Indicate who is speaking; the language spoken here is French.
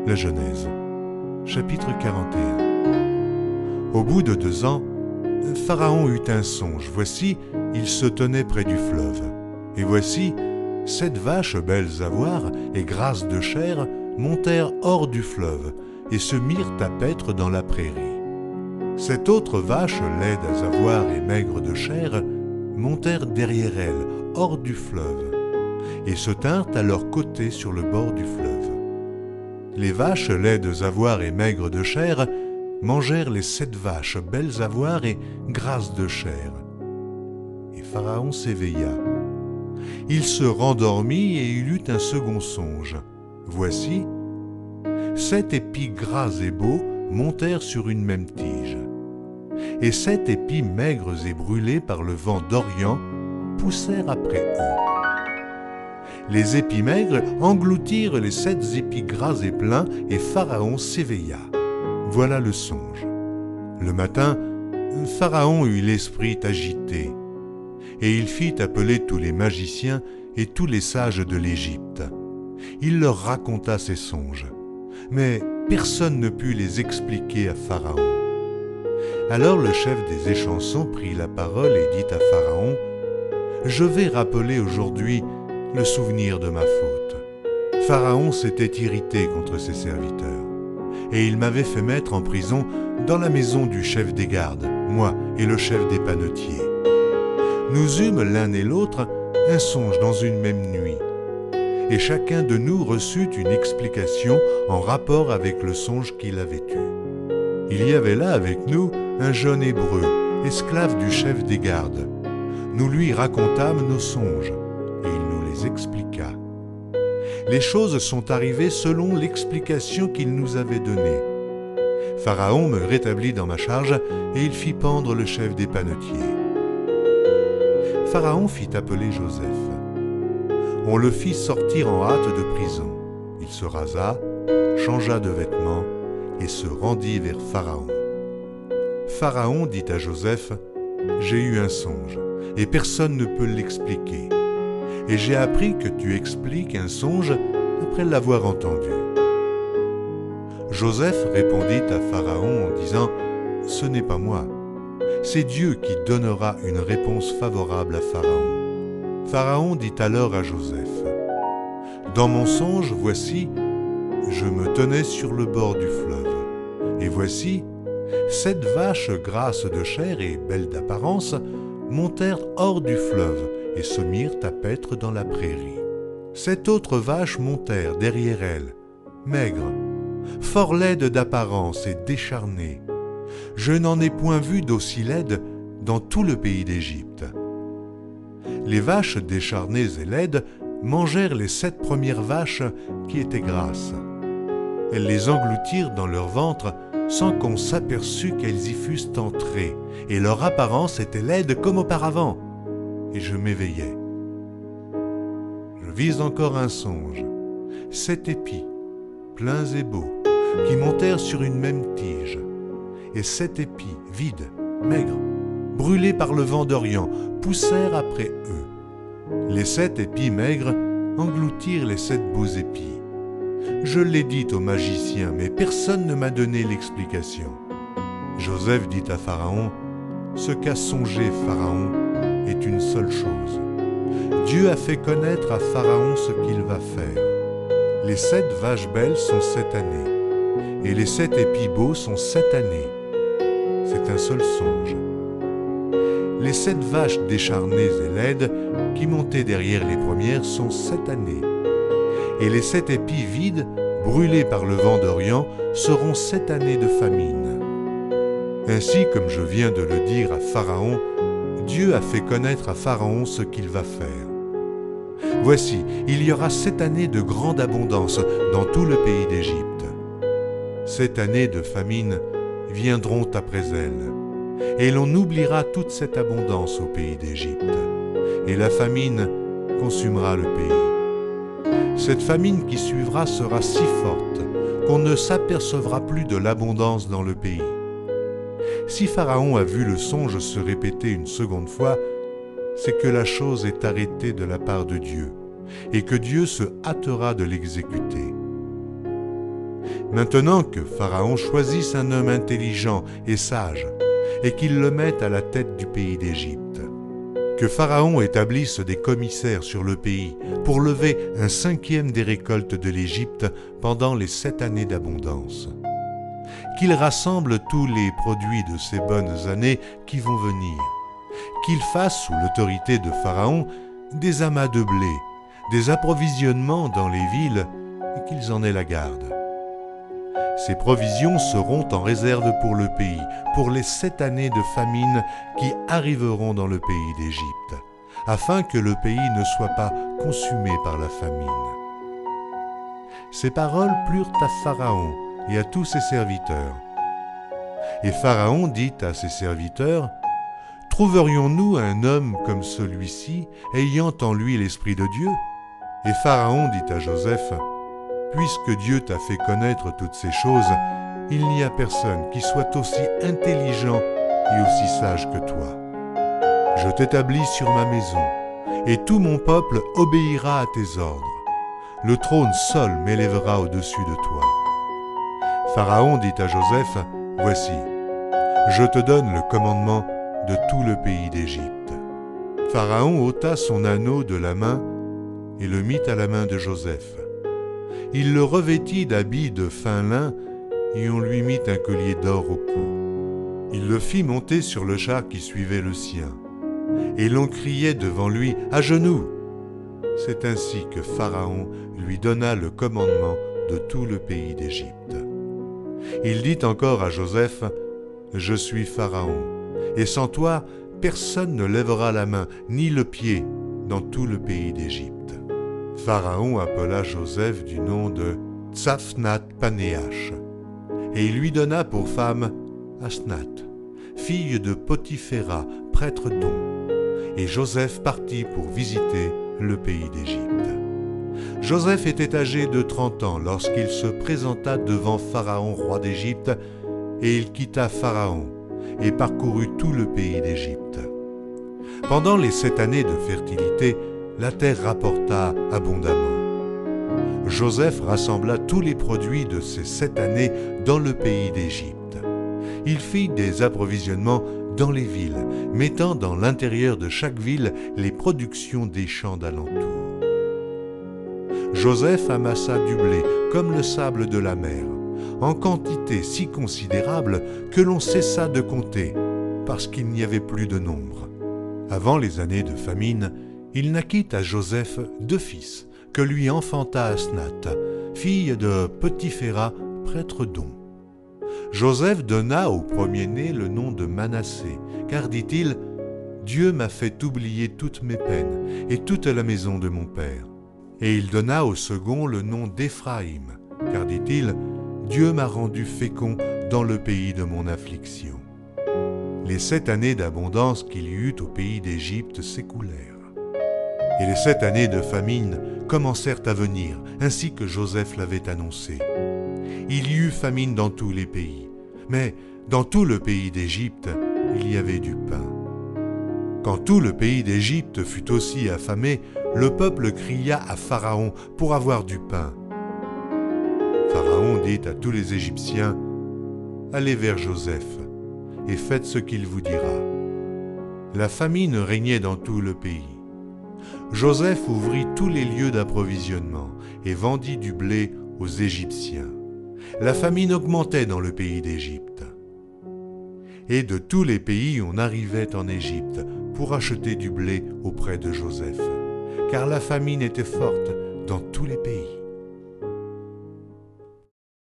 Speaker 1: La Genèse, chapitre 41. Au bout de 2 ans, Pharaon eut un songe. Voici, il se tenait près du fleuve. Et voici, 7 vaches belles à voir et grasses de chair montèrent hors du fleuve et se mirent à paître dans la prairie. 7 autres vaches laides à voir et maigres de chair montèrent derrière elles, hors du fleuve, et se tinrent à leur côté sur le bord du fleuve. Les vaches laides à voir et maigres de chair mangèrent les 7 vaches belles à voir et grasses de chair. Et Pharaon s'éveilla. Il se rendormit et il eut un second songe. Voici, 7 épis gras et beaux montèrent sur une même tige. Et 7 épis maigres et brûlés par le vent d'Orient poussèrent après eux. Les épis maigres engloutirent les 7 épis gras et pleins, et Pharaon s'éveilla. Voilà le songe. Le matin, Pharaon eut l'esprit agité, et il fit appeler tous les magiciens et tous les sages de l'Égypte. Il leur raconta ses songes, mais personne ne put les expliquer à Pharaon. Alors le chef des échansons prit la parole et dit à Pharaon : « Je vais rappeler aujourd'hui le souvenir de ma faute. Pharaon s'était irrité contre ses serviteurs, et il m'avait fait mettre en prison dans la maison du chef des gardes, moi et le chef des panetiers. Nous eûmes l'un et l'autre un songe dans une même nuit, et chacun de nous reçut une explication en rapport avec le songe qu'il avait eu. Il y avait là avec nous un jeune Hébreu, esclave du chef des gardes. Nous lui racontâmes nos songes, et il nous les expliqua. Les choses sont arrivées selon l'explication qu'il nous avait donnée. Pharaon me rétablit dans ma charge, et il fit pendre le chef des panetiers. Pharaon fit appeler Joseph. On le fit sortir en hâte de prison. Il se rasa, changea de vêtements, et se rendit vers Pharaon. Pharaon dit à Joseph : « J'ai eu un songe, et personne ne peut l'expliquer. Et j'ai appris que tu expliques un songe après l'avoir entendu. » Joseph répondit à Pharaon en disant : « Ce n'est pas moi, c'est Dieu qui donnera une réponse favorable à Pharaon. » Pharaon dit alors à Joseph : « Dans mon songe, voici, je me tenais sur le bord du fleuve, et voici, 7 vaches grasses de chair et belles d'apparence montèrent hors du fleuve et se mirent à paître dans la prairie. 7 autres vaches montèrent derrière elles, maigres, fort laides d'apparence et décharnées. Je n'en ai point vu d'aussi laides dans tout le pays d'Égypte. Les vaches décharnées et laides mangèrent les 7 premières vaches qui étaient grasses. Elles les engloutirent dans leur ventre sans qu'on s'aperçût qu'elles y fussent entrées, et leur apparence était laide comme auparavant. Et je m'éveillai. Je vis encore un songe, 7 épis, pleins et beaux, qui montèrent sur une même tige, et 7 épis, vides, maigres, brûlés par le vent d'Orient, poussèrent après eux. Les 7 épis maigres engloutirent les 7 beaux épis. Je l'ai dit aux magiciens, mais personne ne m'a donné l'explication. Joseph dit à Pharaon : « Ce qu'a songé Pharaon est une seule chose. Dieu a fait connaître à Pharaon ce qu'il va faire. Les 7 vaches belles sont 7 années, et les 7 épis beaux sont 7 années. C'est un seul songe. Les 7 vaches décharnées et laides qui montaient derrière les premières sont 7 années. Et les 7 épis vides, brûlés par le vent d'Orient, seront 7 années de famine. Ainsi, comme je viens de le dire à Pharaon, Dieu a fait connaître à Pharaon ce qu'il va faire. Voici, il y aura 7 années de grande abondance dans tout le pays d'Égypte. 7 années de famine viendront après elles, et l'on oubliera toute cette abondance au pays d'Égypte, et la famine consumera le pays. Cette famine qui suivra sera si forte qu'on ne s'apercevra plus de l'abondance dans le pays. Si Pharaon a vu le songe se répéter une seconde fois, c'est que la chose est arrêtée de la part de Dieu, et que Dieu se hâtera de l'exécuter. Maintenant que Pharaon choisisse un homme intelligent et sage, et qu'il le mette à la tête du pays d'Égypte. Que Pharaon établisse des commissaires sur le pays pour lever 1/5 des récoltes de l'Égypte pendant les 7 années d'abondance. Qu'il rassemble tous les produits de ces bonnes années qui vont venir. Qu'il fasse, sous l'autorité de Pharaon, des amas de blé, des approvisionnements dans les villes, et qu'ils en aient la garde. Ces provisions seront en réserve pour le pays, pour les 7 années de famine qui arriveront dans le pays d'Égypte, afin que le pays ne soit pas consumé par la famine. Ces paroles plurent à Pharaon et à tous ses serviteurs. Et Pharaon dit à ses serviteurs, « Trouverions-nous un homme comme celui-ci, ayant en lui l'Esprit de Dieu ?» Et Pharaon dit à Joseph, « Puisque Dieu t'a fait connaître toutes ces choses, il n'y a personne qui soit aussi intelligent et aussi sage que toi. Je t'établis sur ma maison, et tout mon peuple obéira à tes ordres. Le trône seul m'élèvera au-dessus de toi. » Pharaon dit à Joseph, « Voici, je te donne le commandement de tout le pays d'Égypte. » Pharaon ôta son anneau de la main et le mit à la main de Joseph. Il le revêtit d'habits de fin lin et on lui mit un collier d'or au cou. Il le fit monter sur le char qui suivait le sien. Et l'on criait devant lui, « À genoux !» C'est ainsi que Pharaon lui donna le commandement de tout le pays d'Égypte. Il dit encore à Joseph, « Je suis Pharaon, et sans toi, personne ne lèvera la main ni le pied dans tout le pays d'Égypte. » Pharaon appela Joseph du nom de Tsaphnath-Panéach, et il lui donna pour femme Asnath, fille de Potiphéra, prêtre d'On. Et Joseph partit pour visiter le pays d'Égypte. Joseph était âgé de 30 ans lorsqu'il se présenta devant Pharaon, roi d'Égypte, et il quitta Pharaon et parcourut tout le pays d'Égypte. Pendant les 7 années de fertilité, la terre rapporta abondamment. Joseph rassembla tous les produits de ces 7 années dans le pays d'Égypte. Il fit des approvisionnements dans les villes, mettant dans l'intérieur de chaque ville les productions des champs d'alentour. Joseph amassa du blé comme le sable de la mer, en quantité si considérable que l'on cessa de compter, parce qu'il n'y avait plus de nombre. Avant les années de famine, il naquit à Joseph 2 fils, que lui enfanta Asnath, fille de Potiphéra, prêtre d'On. Joseph donna au premier-né le nom de Manassé, car, dit-il, « Dieu m'a fait oublier toutes mes peines et toute la maison de mon père. » Et il donna au second le nom d'Éphraïm, car, dit-il, « Dieu m'a rendu fécond dans le pays de mon affliction. » Les 7 années d'abondance qu'il y eut au pays d'Égypte s'écoulèrent. Et les 7 années de famine commencèrent à venir, ainsi que Joseph l'avait annoncé. Il y eut famine dans tous les pays, mais dans tout le pays d'Égypte, il y avait du pain. Quand tout le pays d'Égypte fut aussi affamé, le peuple cria à Pharaon pour avoir du pain. Pharaon dit à tous les Égyptiens, « Allez vers Joseph et faites ce qu'il vous dira. » La famine régnait dans tout le pays. Joseph ouvrit tous les lieux d'approvisionnement et vendit du blé aux Égyptiens. La famine augmentait dans le pays d'Égypte. Et de tous les pays on arrivait en Égypte pour acheter du blé auprès de Joseph, car la famine était forte dans tous les pays.